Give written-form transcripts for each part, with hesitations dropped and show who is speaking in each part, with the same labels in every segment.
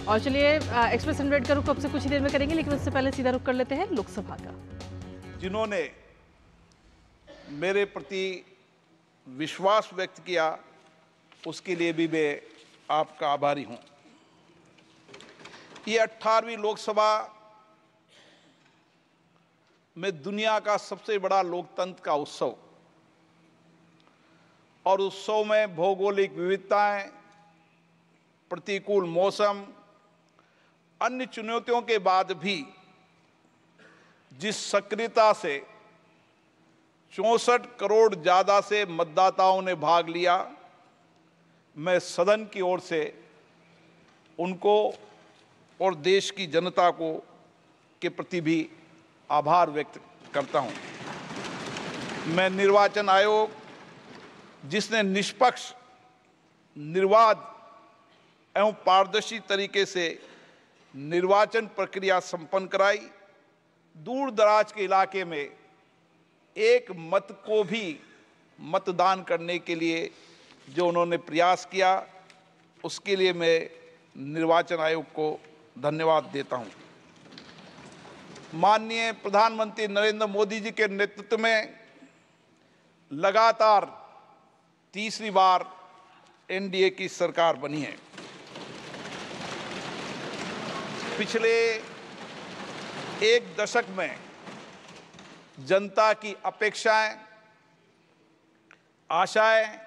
Speaker 1: और चलिए एक्सप्रेस 100 का रुख अब से कुछ ही देर में करेंगे, लेकिन उससे पहले सीधा रुख कर लेते हैं लोकसभा का।
Speaker 2: जिन्होंने मेरे प्रति विश्वास व्यक्त किया उसके लिए भी मैं आपका आभारी हूं। ये 18वीं लोकसभा में दुनिया का सबसे बड़ा लोकतंत्र का उत्सव, और उत्सव में भौगोलिक विविधताएं, प्रतिकूल मौसम, अन्य चुनौतियों के बाद भी जिस सक्रियता से 64 करोड़ ज्यादा से मतदाताओं ने भाग लिया, मैं सदन की ओर से उनको और देश की जनता को के प्रति भी आभार व्यक्त करता हूं। मैं निर्वाचन आयोग, जिसने निष्पक्ष, निर्बाध एवं पारदर्शी तरीके से निर्वाचन प्रक्रिया संपन्न कराई, दूर दराज के इलाके में एक मत को भी मतदान करने के लिए जो उन्होंने प्रयास किया, उसके लिए मैं निर्वाचन आयोग को धन्यवाद देता हूं। माननीय प्रधानमंत्री नरेंद्र मोदी जी के नेतृत्व में लगातार तीसरी बार एनडीए की सरकार बनी है। पिछले एक दशक में जनता की अपेक्षाएं, आशाएं,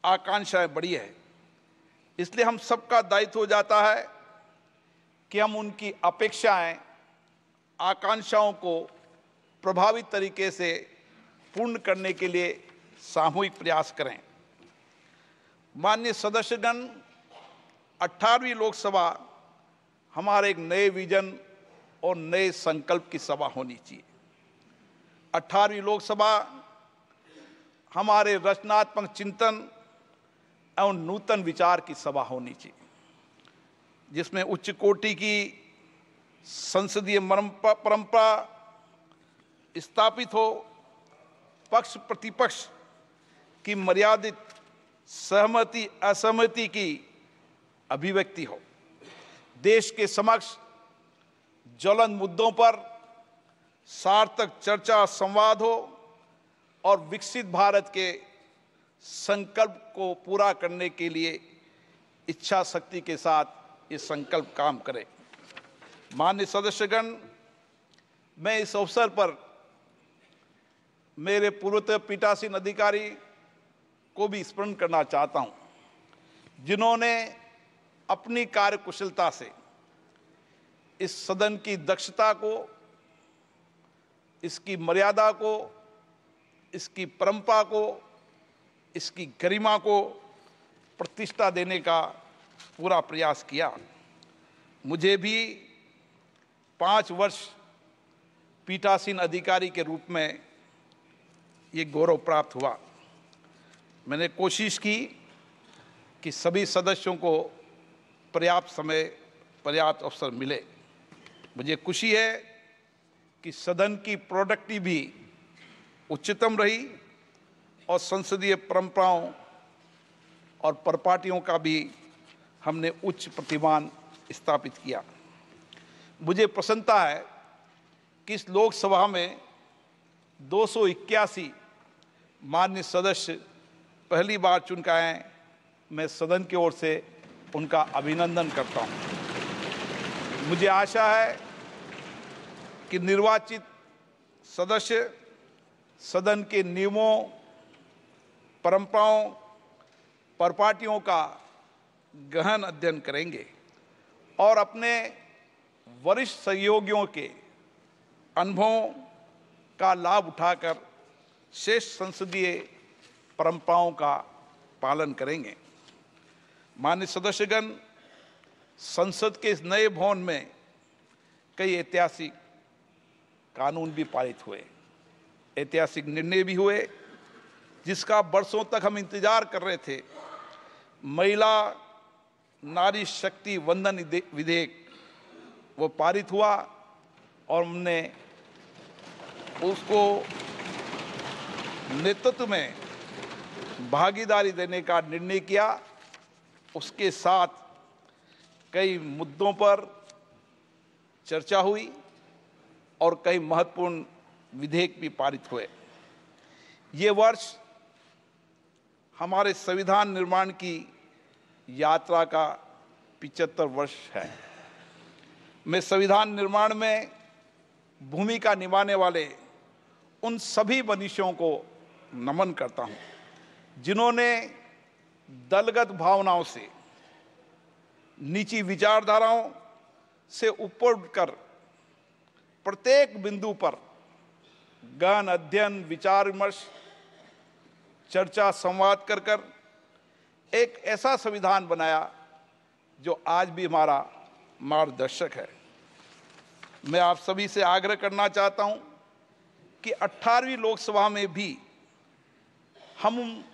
Speaker 2: आकांक्षाएं बढ़ी है। इसलिए हम सबका दायित्व हो जाता है कि हम उनकी अपेक्षाएं, आकांक्षाओं को प्रभावी तरीके से पूर्ण करने के लिए सामूहिक प्रयास करें। माननीय सदस्यगण, 18वीं लोकसभा हमारे एक नए विजन और नए संकल्प की सभा होनी चाहिए। 18वीं लोकसभा हमारे रचनात्मक चिंतन एवं नूतन विचार की सभा होनी चाहिए, जिसमें उच्च कोटि की संसदीय परंपरा स्थापित हो, पक्ष प्रतिपक्ष की मर्यादित सहमति असहमति की अभिव्यक्ति हो, देश के समक्ष ज्वलंत मुद्दों पर सार्थक चर्चा संवाद हो और विकसित भारत के संकल्प को पूरा करने के लिए इच्छा शक्ति के साथ ये संकल्प काम करे। माननीय सदस्यगण, मैं इस अवसर पर मेरे पूर्वतन पीठासीन अधिकारी को भी स्मरण करना चाहता हूं, जिन्होंने अपनी कार्यकुशलता से इस सदन की दक्षता को, इसकी मर्यादा को, इसकी परंपरा को, इसकी गरिमा को प्रतिष्ठा देने का पूरा प्रयास किया। मुझे भी 5 वर्ष पीठासीन अधिकारी के रूप में ये गौरव प्राप्त हुआ। मैंने कोशिश की कि सभी सदस्यों को पर्याप्त समय, पर्याप्त अवसर मिले। मुझे खुशी है कि सदन की प्रोडक्टिविटी भी उच्चतम रही और संसदीय परंपराओं और परिपाटियों का भी हमने उच्च प्रतिमान स्थापित किया। मुझे प्रसन्नता है कि इस लोकसभा में 281 माननीय सदस्य पहली बार चुन के आए। मैं सदन की ओर से उनका अभिनंदन करता हूं। मुझे आशा है कि निर्वाचित सदस्य सदन के नियमों, परंपराओं, परिपाटियों का गहन अध्ययन करेंगे और अपने वरिष्ठ सहयोगियों के अनुभवों का लाभ उठाकर श्रेष्ठ संसदीय परंपराओं का पालन करेंगे। माननीय सदस्यगण, संसद के इस नए भवन में कई ऐतिहासिक कानून भी पारित हुए, ऐतिहासिक निर्णय भी हुए, जिसका बरसों तक हम इंतजार कर रहे थे। महिला नारी शक्ति वंदन विधेयक वो पारित हुआ और हमने उसको नेतृत्व में भागीदारी देने का निर्णय किया। उसके साथ कई मुद्दों पर चर्चा हुई और कई महत्वपूर्ण विधेयक भी पारित हुए। ये वर्ष हमारे संविधान निर्माण की यात्रा का 75 वर्ष है। मैं संविधान निर्माण में भूमिका निभाने वाले उन सभी मनीषियों को नमन करता हूं, जिन्होंने दलगत भावनाओं से, निजी विचारधाराओं से ऊपर उठकर प्रत्येक बिंदु पर गहन अध्ययन, विचार विमर्श, चर्चा, संवाद कर एक ऐसा संविधान बनाया जो आज भी हमारा मार्गदर्शक है। मैं आप सभी से आग्रह करना चाहता हूं कि 18वीं लोकसभा में भी हम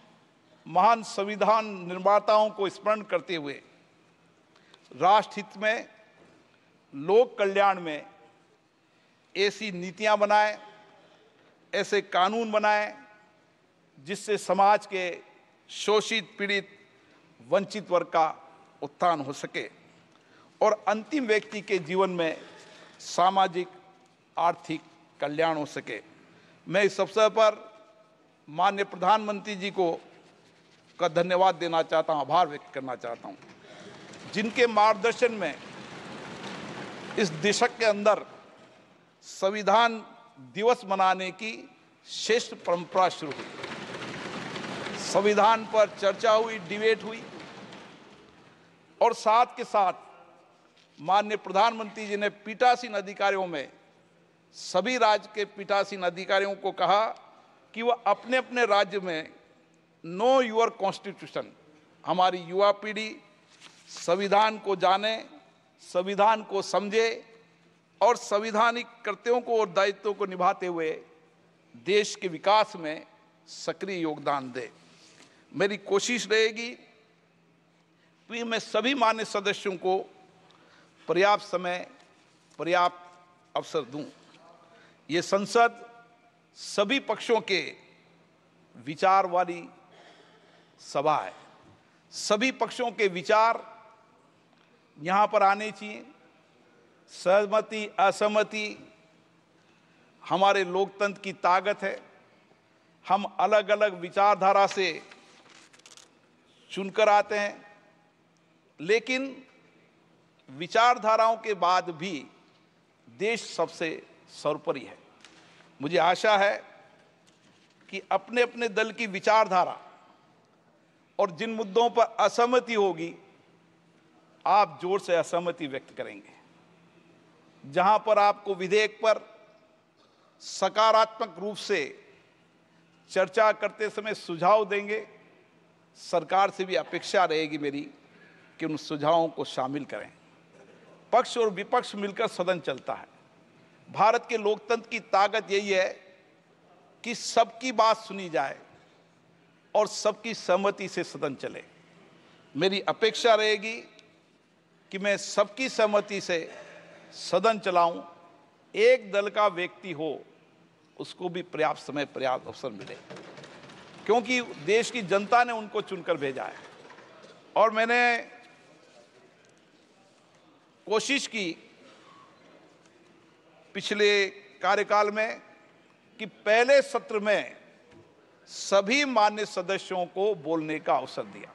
Speaker 2: महान संविधान निर्माताओं को स्मरण करते हुए राष्ट्र हित में, लोक कल्याण में ऐसी नीतियां बनाएं, ऐसे कानून बनाएं जिससे समाज के शोषित, पीड़ित, वंचित वर्ग का उत्थान हो सके और अंतिम व्यक्ति के जीवन में सामाजिक, आर्थिक कल्याण हो सके। मैं इस अवसर पर माननीय प्रधानमंत्री जी को का धन्यवाद देना चाहता हूं, आभार व्यक्त करना चाहता हूं, जिनके मार्गदर्शन में इस दशक के अंदर संविधान दिवस मनाने की श्रेष्ठ परंपरा शुरू हुई। संविधान पर चर्चा हुई, डिबेट हुई और साथ के साथ माननीय प्रधानमंत्री जी ने पीठासीन अधिकारियों में सभी राज्य के पीठासीन अधिकारियों को कहा कि वह अपने अपने राज्य में नो योर कॉन्स्टिट्यूशन, हमारी युवा पीढ़ी संविधान को जाने, संविधान को समझे और संवैधानिक कर्तव्यों को और दायित्वों को निभाते हुए देश के विकास में सक्रिय योगदान दे। मेरी कोशिश रहेगी कि मैं सभी मान्य सदस्यों को पर्याप्त समय, पर्याप्त अवसर दूं। ये संसद सभी पक्षों के विचार वाली सभा है। सभी पक्षों के विचार यहाँ पर आने चाहिए। सहमति, असहमति हमारे लोकतंत्र की ताकत है। हम अलग अलग विचारधारा से चुनकर आते हैं, लेकिन विचारधाराओं के बाद भी देश सबसे सर्वोपरि है। मुझे आशा है कि अपने अपने दल की विचारधारा और जिन मुद्दों पर असहमति होगी, आप जोर से असहमति व्यक्त करेंगे। जहां पर आपको विधेयक पर सकारात्मक रूप से चर्चा करते समय सुझाव देंगे, सरकार से भी अपेक्षा रहेगी मेरी कि उन सुझावों को शामिल करें। पक्ष और विपक्ष मिलकर सदन चलता है। भारत के लोकतंत्र की ताकत यही है कि सबकी बात सुनी जाए और सबकी सहमति से सदन चले। मेरी अपेक्षा रहेगी कि मैं सबकी सहमति से सदन चलाऊं, एक दल का व्यक्ति हो उसको भी पर्याप्त समय, पर्याप्त अवसर मिले, क्योंकि देश की जनता ने उनको चुनकर भेजा है। और मैंने कोशिश की पिछले कार्यकाल में कि पहले सत्र में सभी मान्य सदस्यों को बोलने का अवसर दिया।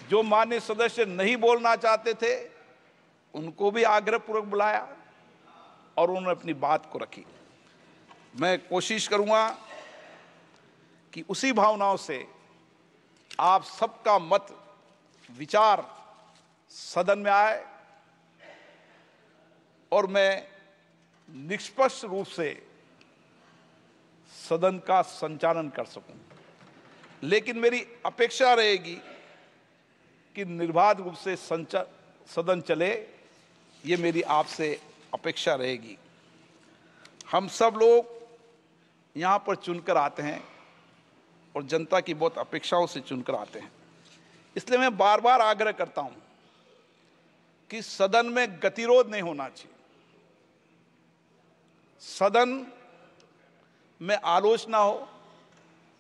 Speaker 2: जो मान्य सदस्य नहीं बोलना चाहते थे उनको भी आग्रहपूर्वक बुलाया और उन्होंने अपनी बात को रखी। मैं कोशिश करूंगा कि उसी भावनाओं से आप सबका मत, विचार सदन में आए और मैं निष्पक्ष रूप से सदन का संचालन कर सकूं। लेकिन मेरी अपेक्षा रहेगी कि निर्बाध रूप से सदन चले, ये मेरी आपसे अपेक्षा रहेगी। हम सब लोग यहाँ पर चुनकर आते हैं और जनता की बहुत अपेक्षाओं से चुनकर आते हैं। इसलिए मैं बार बार आग्रह करता हूं कि सदन में गतिरोध नहीं होना चाहिए। सदन में आलोचना हो,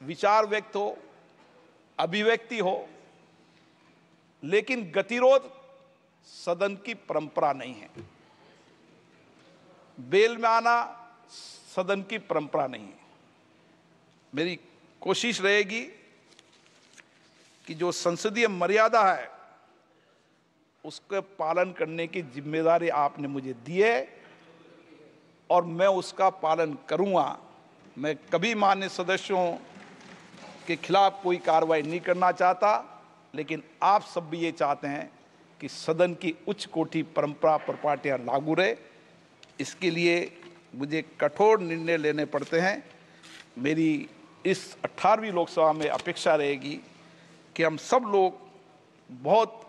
Speaker 2: विचार व्यक्त हो, अभिव्यक्ति हो, लेकिन गतिरोध सदन की परंपरा नहीं है। बेल में आना सदन की परंपरा नहीं है। मेरी कोशिश रहेगी कि जो संसदीय मर्यादा है उसके पालन करने की जिम्मेदारी आपने मुझे दी है और मैं उसका पालन करूंगा। मैं कभी माननीय सदस्यों के खिलाफ कोई कार्रवाई नहीं करना चाहता, लेकिन आप सब भी ये चाहते हैं कि सदन की उच्च कोटि परंपरा प्रपाटियां लागू रहे। इसके लिए मुझे कठोर निर्णय लेने पड़ते हैं। मेरी इस 18वीं लोकसभा में अपेक्षा रहेगी कि हम सब लोग बहुत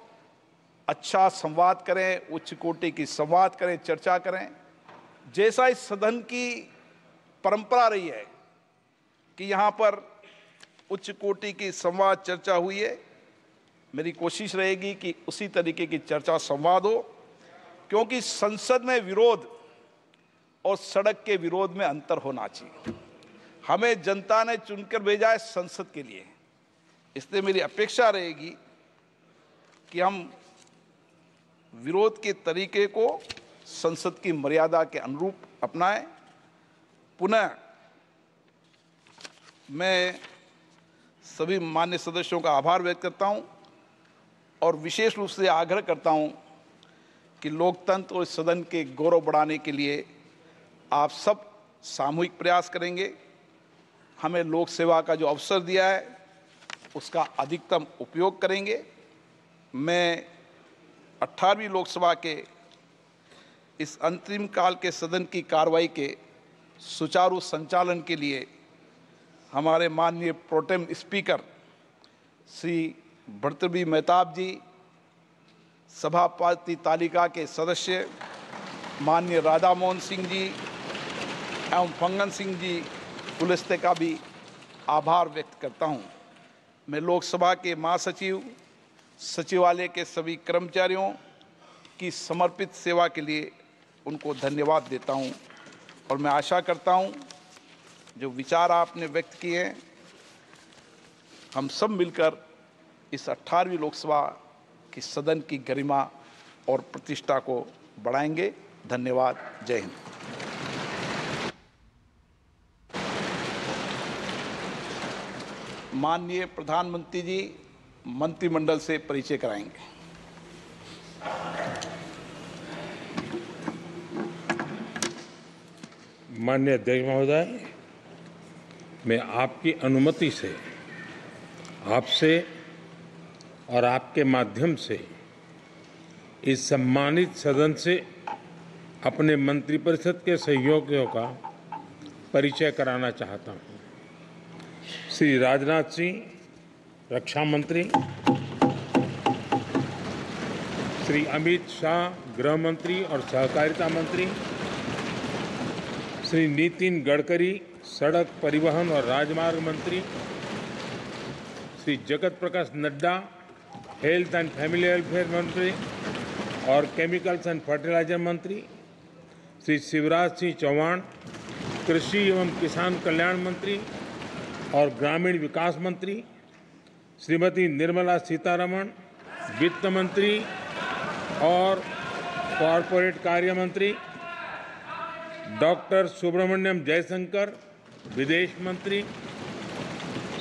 Speaker 2: अच्छा संवाद करें, उच्च कोटि की संवाद करें, चर्चा करें। जैसा इस सदन की परंपरा रही है कि यहाँ पर उच्च कोटि की संवाद चर्चा हुई है, मेरी कोशिश रहेगी कि उसी तरीके की चर्चा संवाद हो, क्योंकि संसद में विरोध और सड़क के विरोध में अंतर होना चाहिए। हमें जनता ने चुनकर भेजा है संसद के लिए, इसलिए मेरी अपेक्षा रहेगी कि हम विरोध के तरीके को संसद की मर्यादा के अनुरूप अपनाएं। पुनः मैं सभी मान्य सदस्यों का आभार व्यक्त करता हूं और विशेष रूप से आग्रह करता हूं कि लोकतंत्र और सदन के गौरव बढ़ाने के लिए आप सब सामूहिक प्रयास करेंगे। हमें लोक सेवा का जो अवसर दिया है उसका अधिकतम उपयोग करेंगे। मैं 18वीं लोकसभा के इस अंतरिम काल के सदन की कार्रवाई के सुचारू संचालन के लिए हमारे माननीय प्रोटेम स्पीकर श्री भर्तृहरि मेहताब जी, सभापति तालिका के सदस्य माननीय राधा मोहन सिंह जी एवं फंगन सिंह जी कुलस्ते का भी आभार व्यक्त करता हूं। मैं लोकसभा के महासचिव, सचिवालय के सभी कर्मचारियों की समर्पित सेवा के लिए उनको धन्यवाद देता हूं और मैं आशा करता हूं जो विचार आपने व्यक्त किए हैं हम सब मिलकर इस 18वीं लोकसभा की सदन की गरिमा और प्रतिष्ठा को बढ़ाएंगे। धन्यवाद। जय हिंद। माननीय प्रधानमंत्री जी मंत्रिमंडल से परिचय कराएंगे।
Speaker 3: माननीय अध्यक्ष महोदय, मैं आपकी अनुमति से आपसे और आपके माध्यम से इस सम्मानित सदन से अपने मंत्रिपरिषद के सहयोगियों का परिचय कराना चाहता हूं। श्री राजनाथ सिंह, रक्षा मंत्री, श्री अमित शाह, गृह मंत्री और सहकारिता मंत्री, श्री नितिन गडकरी, सड़क परिवहन और राजमार्ग मंत्री, Shri Jagat Prakash Nadda, health and family welfare मंत्री और केमिकल्स एंड फर्टिलाइजर मंत्री, श्री शिवराज सिंह चौहान, कृषि एवं किसान कल्याण मंत्री और ग्रामीण विकास मंत्री, श्रीमती निर्मला सीतारमण, वित्त मंत्री और कॉरपोरेट कार्य मंत्री, डॉक्टर सुब्रमण्यम जयशंकर, विदेश मंत्री,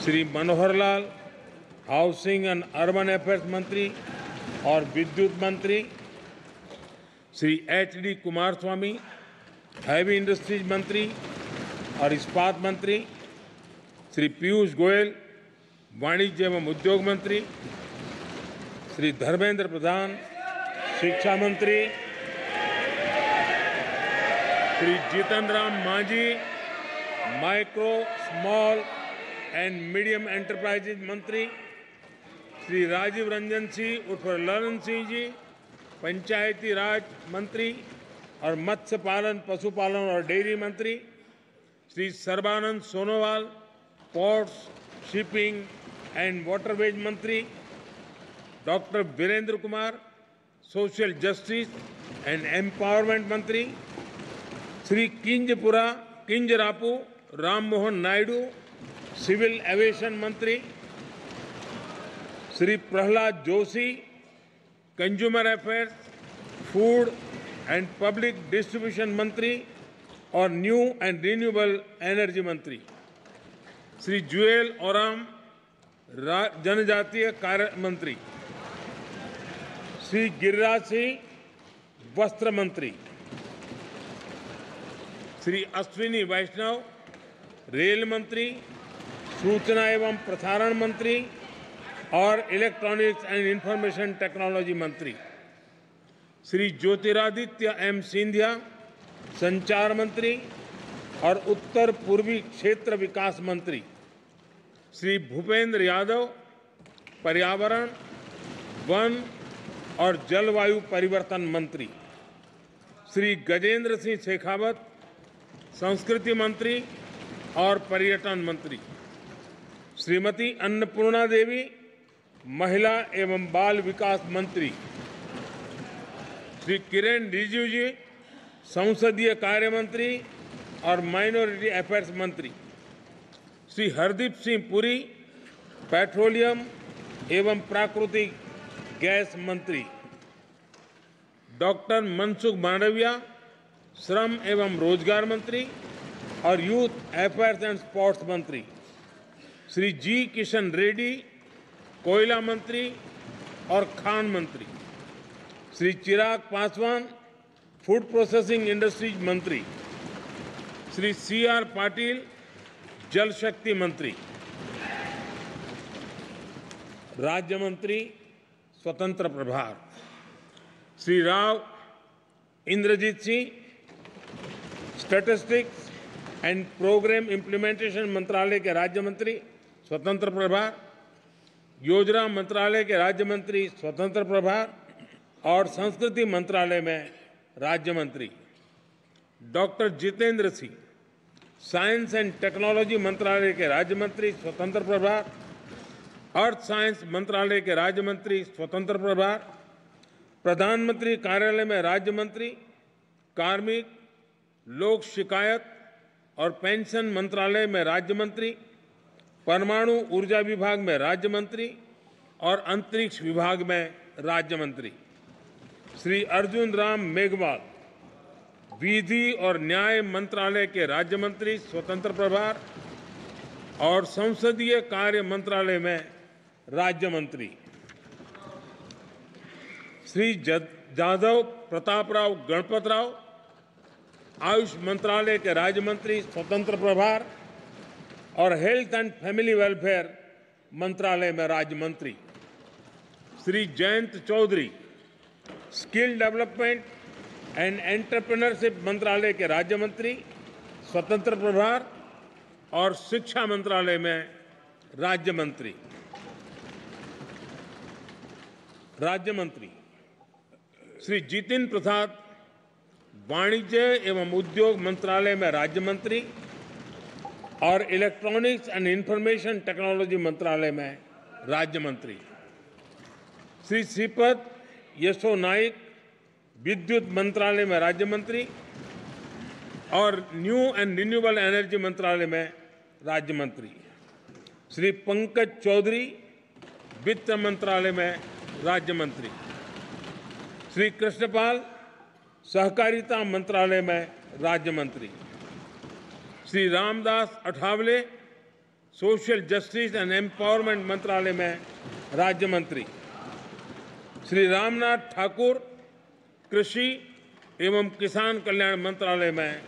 Speaker 3: Shri Manohar Lal, housing and urban affairs मंत्री और विद्युत मंत्री, Shri HD Kumaraswamy, heavy industries मंत्री और इस्पात मंत्री, श्री पीयूष गोयल, वाणिज्य एवं उद्योग मंत्री, श्री धर्मेंद्र प्रधान, शिक्षा मंत्री, Shri Jitan Ram Manjhi, micro, small and medium enterprises मंत्री, श्री राजीव रंजन सिंह उर्फ ललन सिंह जी, पंचायती राज मंत्री और मत्स्य पालन, पशुपालन और डेयरी मंत्री, Shri Sarbananda Sonowal, ports, shipping and waterways मंत्री, doctor Virendra Kumar, social justice and empowerment मंत्री, श्री किंजरापू राम मोहन नायडू, सिविल एविएशन मंत्री, Shri Pralhad Joshi, consumer affairs, food and public distribution मंत्री और न्यू एंड रिन्यूएबल एनर्जी मंत्री। श्री जुएल ओराम, जनजातीय कार्य मंत्री। श्री गिरिराज सिंह, वस्त्र मंत्री। श्री अश्विनी वैष्णव, रेल मंत्री, सूचना एवं प्रसारण मंत्री और इलेक्ट्रॉनिक्स एंड इंफॉर्मेशन टेक्नोलॉजी मंत्री। श्री ज्योतिरादित्य एम सिंधिया, संचार मंत्री और उत्तर पूर्वी क्षेत्र विकास मंत्री। श्री भूपेंद्र यादव, पर्यावरण, वन और जलवायु परिवर्तन मंत्री। श्री गजेंद्र सिंह शेखावत, संस्कृति मंत्री और पर्यटन मंत्री। श्रीमती अन्नपूर्णा देवी, महिला एवं बाल विकास मंत्री। श्री किरेन रिजिजू, संसदीय कार्य मंत्री और माइनॉरिटी अफेयर्स मंत्री। श्री हरदीप सिंह पुरी, पेट्रोलियम एवं प्राकृतिक गैस मंत्री। डॉक्टर मनसुख मांडविया, श्रम एवं रोजगार मंत्री और यूथ अफेयर्स एंड स्पोर्ट्स मंत्री। श्री जी किशन रेड्डी, कोयला मंत्री और खान मंत्री। Shri Chirag Paswan, food processing industries मंत्री। श्री सी आर पाटिल, जल शक्ति मंत्री। राज्य मंत्री स्वतंत्र प्रभार। Shri Rao Inderjit Singh, statistics and programme implementation मंत्रालय के राज्य मंत्री स्वतंत्र प्रभार। योजना मंत्रालय के राज्य मंत्री स्वतंत्र प्रभार और संस्कृति मंत्रालय में राज्य मंत्री। Doctor Jitendra Singh, science and technology मंत्रालय के राज्य मंत्री स्वतंत्र प्रभार। अर्थ साइंस मंत्रालय के राज्य मंत्री स्वतंत्र प्रभार। प्रधानमंत्री कार्यालय में राज्य मंत्री। कार्मिक, लोक शिकायत और पेंशन मंत्रालय में राज्य मंत्री। परमाणु ऊर्जा विभाग में राज्य मंत्री और अंतरिक्ष विभाग में राज्य मंत्री। श्री अर्जुन राम मेघवाल, विधि और न्याय मंत्रालय के राज्य मंत्री स्वतंत्र प्रभार और संसदीय कार्य मंत्रालय में राज्य मंत्री। श्री जाधव प्रतापराव गणपतराव, आयुष मंत्रालय के राज्य मंत्री स्वतंत्र प्रभार और हेल्थ एंड फैमिली वेलफेयर मंत्रालय में राज्य मंत्री। Shri Jayant Chaudhary, skill development and entrepreneurship मंत्रालय के राज्य मंत्री स्वतंत्र प्रभार और शिक्षा मंत्रालय में राज्य मंत्री। राज्य मंत्री श्री जितिन प्रसाद, वाणिज्य एवं उद्योग मंत्रालय में राज्य मंत्री और इलेक्ट्रॉनिक्स एंड इंफॉर्मेशन टेक्नोलॉजी मंत्रालय में राज्य मंत्री। श्री श्रीपद यशो नाइक, विद्युत मंत्रालय में राज्य मंत्री और न्यू एंड रिन्यूएबल एनर्जी मंत्रालय में राज्य मंत्री। श्री पंकज चौधरी, वित्त मंत्रालय में राज्य मंत्री। श्री कृष्णपाल, सहकारिता मंत्रालय में राज्य मंत्री। Shri Ramdas Athawale, social justice and empowerment मंत्रालय में राज्य मंत्री। श्री रामनाथ ठाकुर, कृषि एवं किसान कल्याण मंत्रालय में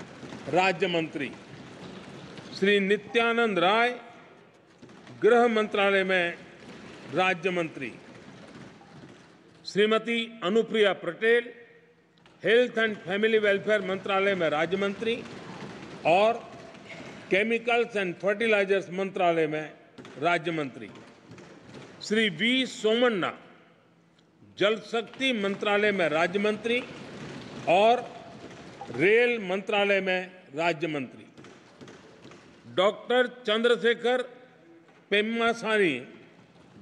Speaker 3: राज्य मंत्री। श्री नित्यानंद राय, गृह मंत्रालय में राज्य मंत्री। Shrimati Anupriya Patel, health and family welfare मंत्रालय में राज्य मंत्री और केमिकल्स एंड फर्टिलाइजर्स मंत्रालय में राज्य मंत्री। श्री वी सोमन्ना, जल शक्ति मंत्रालय में राज्य मंत्री और रेल मंत्रालय में राज्य मंत्री। डॉक्टर चंद्रशेखर पेम्मासानी,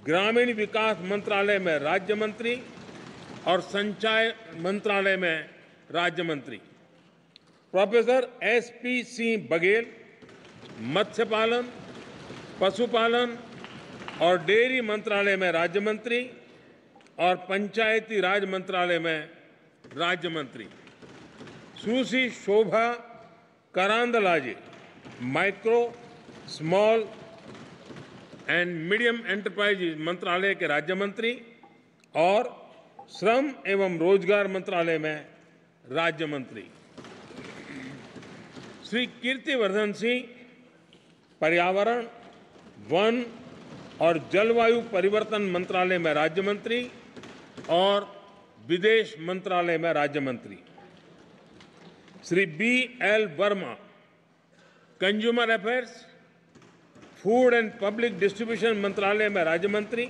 Speaker 3: ग्रामीण विकास मंत्रालय में राज्य मंत्री और संचार मंत्रालय में राज्य मंत्री। प्रोफेसर SP सिंह बघेल, मत्स्य पालन, पशुपालन और डेयरी मंत्रालय में राज्य मंत्री और पंचायती राज मंत्रालय में राज्य मंत्री, Sushri Shobha Karandlaje micro, small and medium enterprise मंत्रालय के राज्य मंत्री और श्रम एवं रोजगार मंत्रालय में राज्य मंत्री, श्री कीर्तिवर्धन सिंह पर्यावरण, वन और जलवायु परिवर्तन मंत्रालय में राज्य मंत्री और विदेश मंत्रालय में राज्य मंत्री, Shri BL Verma consumer affairs, food and public distribution मंत्रालय में राज्य मंत्री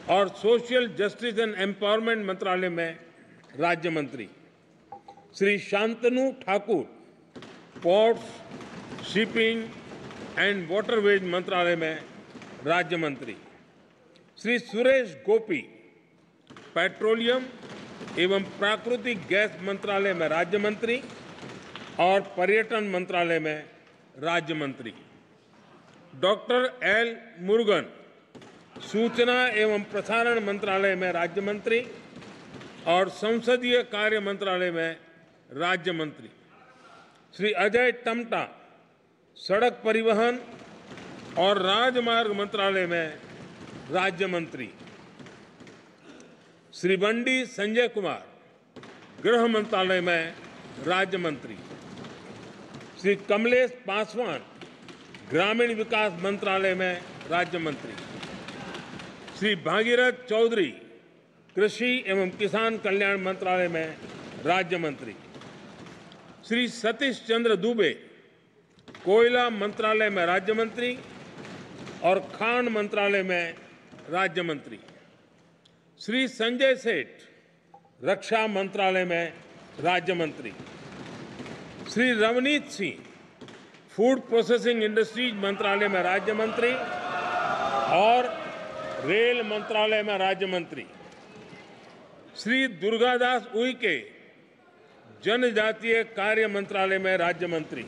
Speaker 3: और सोशल जस्टिस एंड एम्पावरमेंट मंत्रालय में राज्य मंत्री, Shri Shantanu Thakur ports, shipping and waterways मंत्रालय में राज्य मंत्री, श्री सुरेश गोपी पेट्रोलियम एवं प्राकृतिक गैस मंत्रालय में राज्य मंत्री और पर्यटन मंत्रालय में राज्य मंत्री, डॉक्टर L मुरुगन सूचना एवं प्रसारण मंत्रालय में राज्य मंत्री और संसदीय कार्य मंत्रालय में राज्य मंत्री, श्री अजय टमटा सड़क परिवहन और राजमार्ग मंत्रालय में राज्य मंत्री, श्री बंडी संजय कुमार गृह मंत्रालय में राज्य मंत्री, श्री कमलेश पासवान ग्रामीण विकास मंत्रालय में राज्य मंत्री, श्री भागीरथ चौधरी कृषि एवं किसान कल्याण मंत्रालय में राज्य मंत्री, श्री सतीश चंद्र दुबे कोयला मंत्रालय में राज्य मंत्री और खान मंत्रालय में राज्य मंत्री, श्री संजय सेठ रक्षा मंत्रालय में राज्य मंत्री, Shri Ravneet Singh food processing industries मंत्रालय में राज्य मंत्री और रेल मंत्रालय में राज्य मंत्री, श्री दुर्गादास उइके जनजातीय कार्य मंत्रालय में राज्य मंत्री,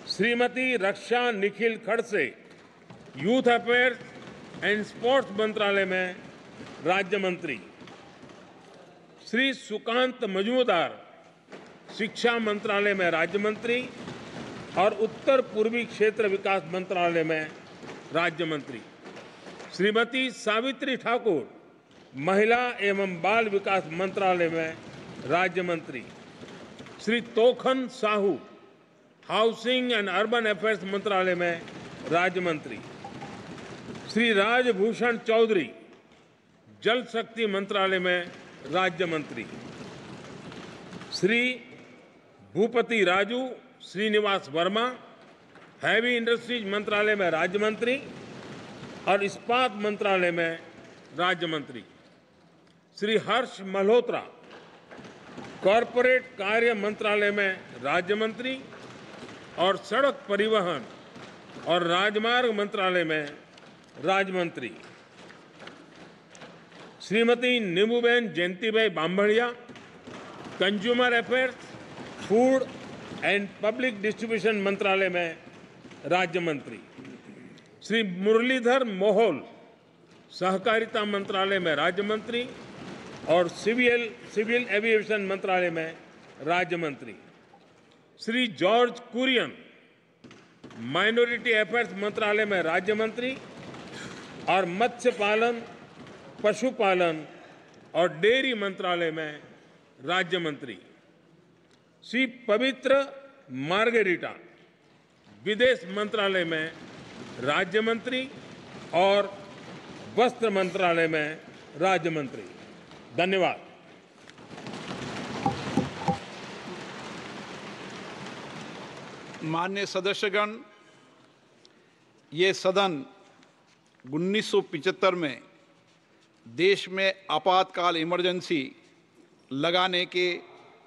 Speaker 3: Shrimati Raksha Nikhil Khadse youth affairs and sports मंत्रालय में राज्य मंत्री, श्री सुकांत मजूमदार शिक्षा मंत्रालय में राज्य मंत्री और उत्तर पूर्वी क्षेत्र विकास मंत्रालय में राज्य मंत्री, श्रीमती सावित्री ठाकुर महिला एवं बाल विकास मंत्रालय में राज्य मंत्री, Shri Tokhan Sahu housing and urban affairs मंत्रालय में राज्य मंत्री, श्री राजभूषण चौधरी जल शक्ति मंत्रालय में राज्य मंत्री, श्री भूपति राजू श्रीनिवास वर्मा हैवी इंडस्ट्रीज मंत्रालय में राज्य मंत्री और इस्पात मंत्रालय में राज्य मंत्री, श्री हर्ष मल्होत्रा कॉरपोरेट कार्य मंत्रालय में राज्य मंत्री और सड़क परिवहन और राजमार्ग मंत्रालय में राज्य मंत्री, Shrimati Nimuben Jayantibhai Bambhaniya consumer affairs, food and public distribution मंत्रालय में राज्य मंत्री, श्री मुरलीधर मोहोल सहकारिता मंत्रालय में राज्य मंत्री और सिविल एविएशन मंत्रालय में राज्य मंत्री, श्री जॉर्ज कुरियन माइनॉरिटी अफेयर्स मंत्रालय में राज्य मंत्री और मत्स्य पालन, पशुपालन और डेयरी मंत्रालय में राज्य मंत्री, श्री पवित्र मार्गेरिटा विदेश मंत्रालय में राज्य मंत्री और वस्त्र मंत्रालय में राज्य मंत्री। धन्यवाद।
Speaker 2: माननीय सदस्यगण, ये सदन 1975 में देश में आपातकाल इमरजेंसी लगाने के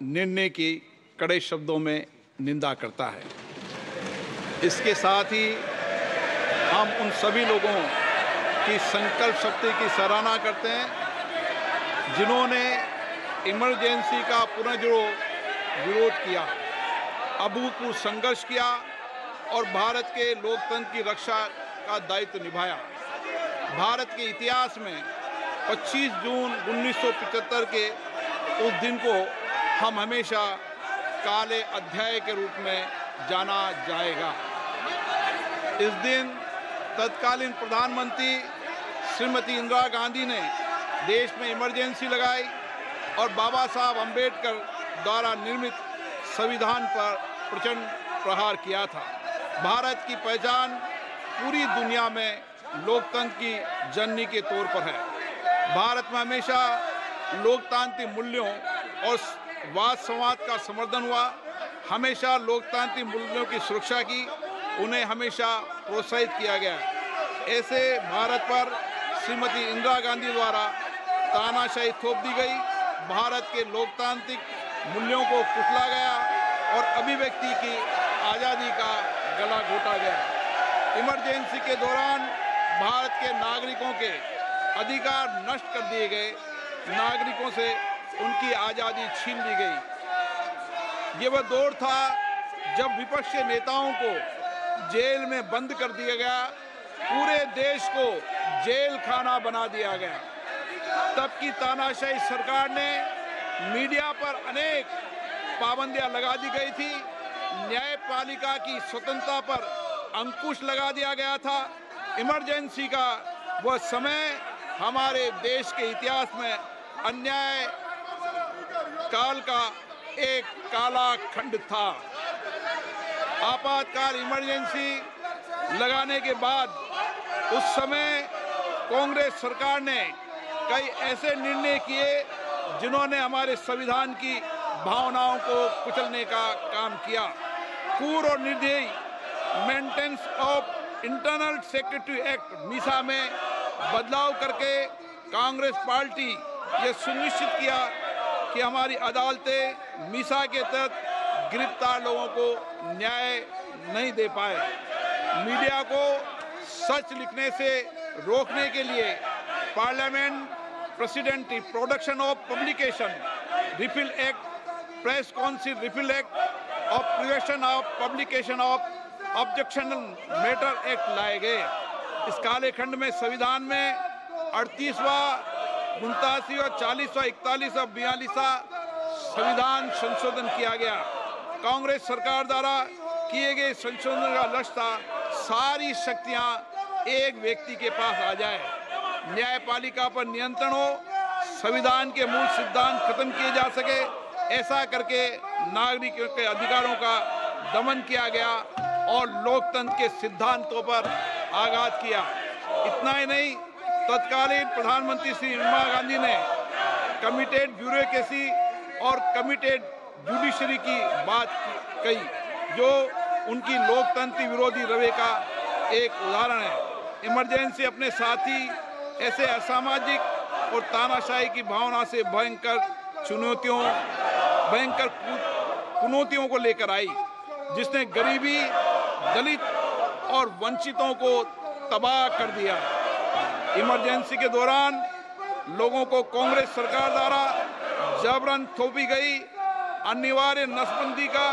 Speaker 2: निर्णय की कड़े शब्दों में निंदा करता है। इसके साथ ही हम उन सभी लोगों की संकल्प शक्ति की सराहना करते हैं जिन्होंने इमरजेंसी का विरोध किया, अभूतपूर्व संघर्ष किया और भारत के लोकतंत्र की रक्षा का दायित्व निभाया। भारत के इतिहास में 25 जून 1975 के उस दिन को हम हमेशा काले अध्याय के रूप में जाना जाएगा। इस दिन तत्कालीन प्रधानमंत्री श्रीमती इंदिरा गांधी ने देश में इमरजेंसी लगाई और बाबा साहब अम्बेडकर द्वारा निर्मित संविधान पर प्रचंड प्रहार किया था। भारत की पहचान पूरी दुनिया में लोकतंत्र की जननी के तौर पर है। भारत में हमेशा लोकतांत्रिक मूल्यों और वाद संवाद का समर्थन हुआ, हमेशा लोकतांत्रिक मूल्यों की सुरक्षा की, उन्हें हमेशा प्रोत्साहित किया गया। ऐसे भारत पर श्रीमती इंदिरा गांधी द्वारा तानाशाही थोप दी गई, भारत के लोकतांत्रिक मूल्यों को कुचला गया और अभिव्यक्ति की आज़ादी का गला घोटा गया। इमरजेंसी के दौरान भारत के नागरिकों के अधिकार नष्ट कर दिए गए, नागरिकों से उनकी आज़ादी छीन ली गई। ये वह दौर था जब विपक्ष के नेताओं को जेल में बंद कर दिया गया, पूरे देश को जेल खाना बना दिया गया। तब की तानाशाही सरकार ने मीडिया पर अनेक पाबंदियां लगा दी गई थी, न्यायपालिका की स्वतंत्रता पर अंकुश लगा दिया गया था। इमरजेंसी का वह समय हमारे देश के इतिहास में अन्याय काल का एक काला खंड था। आपातकाल इमरजेंसी लगाने के बाद उस समय कांग्रेस सरकार ने कई ऐसे निर्णय किए जिन्होंने हमारे संविधान की भावनाओं को कुचलने का काम किया। क्रूर और निर्दयी maintenance of internal secretary act Misa में बदलाव करके कांग्रेस पार्टी ये सुनिश्चित किया कि हमारी अदालतें मीसा के तहत गिरफ्तार लोगों को न्याय नहीं दे पाए। मीडिया को सच लिखने से रोकने के लिए parliament president production of publication refill act, press council refill act और prevention of publication of objectionable matter act लाए गए। इस काले खंड में संविधान में 38वां, 49वां, 40वां, 41वां, 42वां संविधान संशोधन किया गया। कांग्रेस सरकार द्वारा किए गए संशोधन का लक्ष्य था सारी शक्तियां एक व्यक्ति के पास आ जाए, न्यायपालिका पर नियंत्रण हो, संविधान के मूल सिद्धांत खत्म किए जा सके। ऐसा करके नागरिकों के अधिकारों का दमन किया गया और लोकतंत्र के सिद्धांतों पर आघात किया। इतना ही नहीं, तत्कालीन प्रधानमंत्री श्री इंदिरा गांधी ने कमिटेड ब्यूरोक्रेसी और कमिटेड जुडिशरी की बात कही, जो उनकी लोकतंत्र विरोधी रवैये का एक उदाहरण है। इमरजेंसी अपने साथी ऐसे असामाजिक और तानाशाही की भावना से भयंकर चुनौतियों को लेकर आई, जिसने गरीबी, दलित और वंचितों को तबाह कर दिया। इमरजेंसी के दौरान लोगों को कांग्रेस सरकार द्वारा जबरन थोपी गई अनिवार्य नसबंदी का,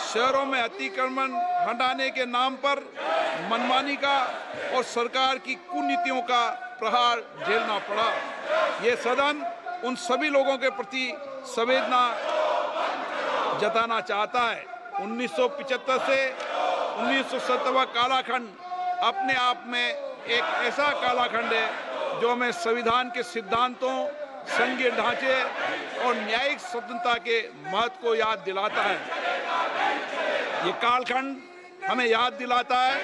Speaker 2: शहरों में अतिक्रमण हटाने के नाम पर मनमानी का और सरकार की कुनीतियों का प्रहार झेलना पड़ा। ये सदन उन सभी लोगों के प्रति संवेदना जताना चाहता है। 1975 से 1970 कालाखंड अपने आप में एक ऐसा कालाखंड है जो हमें संविधान के सिद्धांतों, संघीय ढांचे और न्यायिक स्वतंत्रता के महत्व को याद दिलाता है। ये कालखंड हमें याद दिलाता है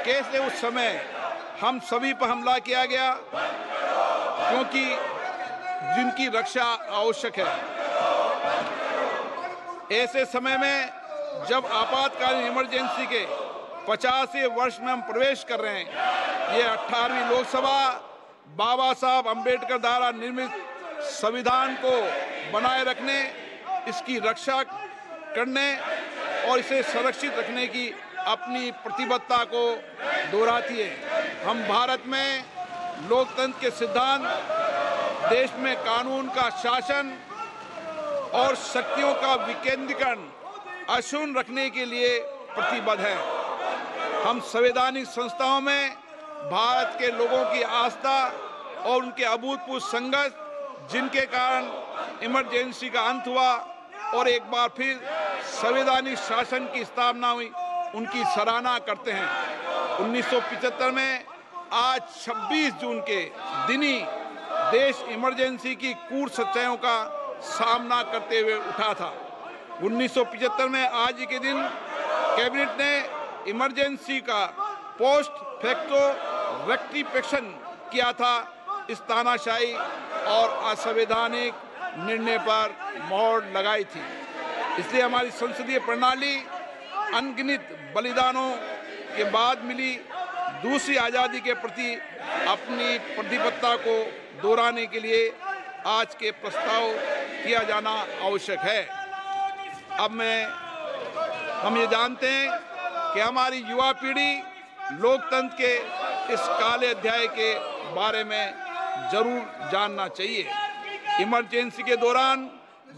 Speaker 2: कैसे उस समय हम सभी पर हमला किया गया, क्योंकि जिनकी रक्षा आवश्यक है। ऐसे समय में जब आपातकालीन इमरजेंसी के 50वें वर्ष में हम प्रवेश कर रहे हैं, ये 18वीं लोकसभा बाबा साहब अम्बेडकर द्वारा निर्मित संविधान को बनाए रखने, इसकी रक्षा करने और इसे सुरक्षित रखने की अपनी प्रतिबद्धता को दोहराती है। हम भारत में लोकतंत्र के सिद्धांत, देश में कानून का शासन और शक्तियों का विकेंद्रीकरण अक्षुण्ण रखने के लिए प्रतिबद्ध हैं। हम संवैधानिक संस्थाओं में भारत के लोगों की आस्था और उनके अभूतपूर्व संघर्ष, जिनके कारण इमरजेंसी का अंत हुआ और एक बार फिर संवैधानिक शासन की स्थापना हुई, उनकी सराहना करते हैं। 1975 में आज 26 जून के दिन ही देश इमरजेंसी की क्रूर सच्चाइयों का सामना करते हुए उठा था। 1975 में आज ही के दिन कैबिनेट ने इमरजेंसी का पोस्ट फैक्टो रेक्टिफिकेशन किया था। इस तानाशाही और असंवैधानिक निर्णय पर मोहर लगाई थी। इसलिए हमारी संसदीय प्रणाली अनगिनत बलिदानों के बाद मिली दूसरी आज़ादी के प्रति अपनी प्रतिबद्धता को दोहराने के लिए आज के प्रस्ताव किया जाना आवश्यक है। अब हम ये जानते हैं कि हमारी युवा पीढ़ी लोकतंत्र के इस काले अध्याय के बारे में जरूर जानना चाहिए। इमरजेंसी के दौरान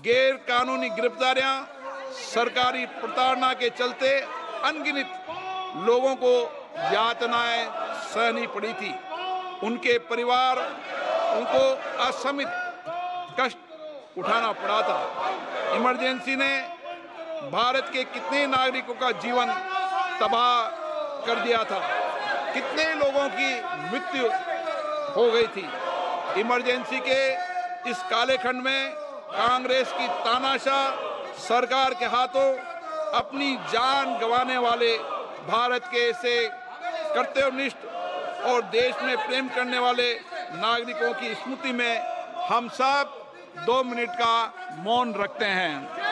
Speaker 2: गैर कानूनी गिरफ्तारियां, सरकारी प्रताड़ना के चलते अनगिनत लोगों को यातनाएं सहनी पड़ी थी। उनके परिवार उनको असमित कष्ट उठाना पड़ा था। इमरजेंसी ने भारत के कितने नागरिकों का जीवन तबाह कर दिया था, कितने लोगों की मृत्यु हो गई थी। इमरजेंसी के इस काले खंड में कांग्रेस की तानाशाह सरकार के हाथों अपनी जान गंवाने वाले भारत के ऐसे कर्तव्यनिष्ठ और देश में प्रेम करने वाले नागरिकों की स्मृति में हम सब 2 मिनट का मौन रखते हैं।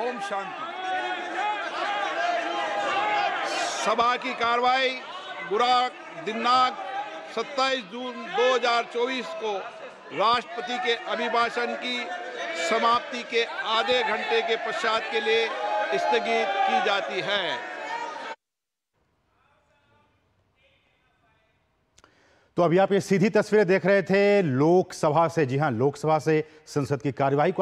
Speaker 2: ओम शांति। सभा की कार्रवाई गुरुवार दिनांक 27 जून 2024 को राष्ट्रपति के अभिभाषण की समाप्ति के आधे घंटे के पश्चात के लिए स्थगित की जाती है।
Speaker 4: तो अभी आप ये सीधी तस्वीरें देख रहे थे लोकसभा से। जी हां, लोकसभा से संसद की कार्यवाही को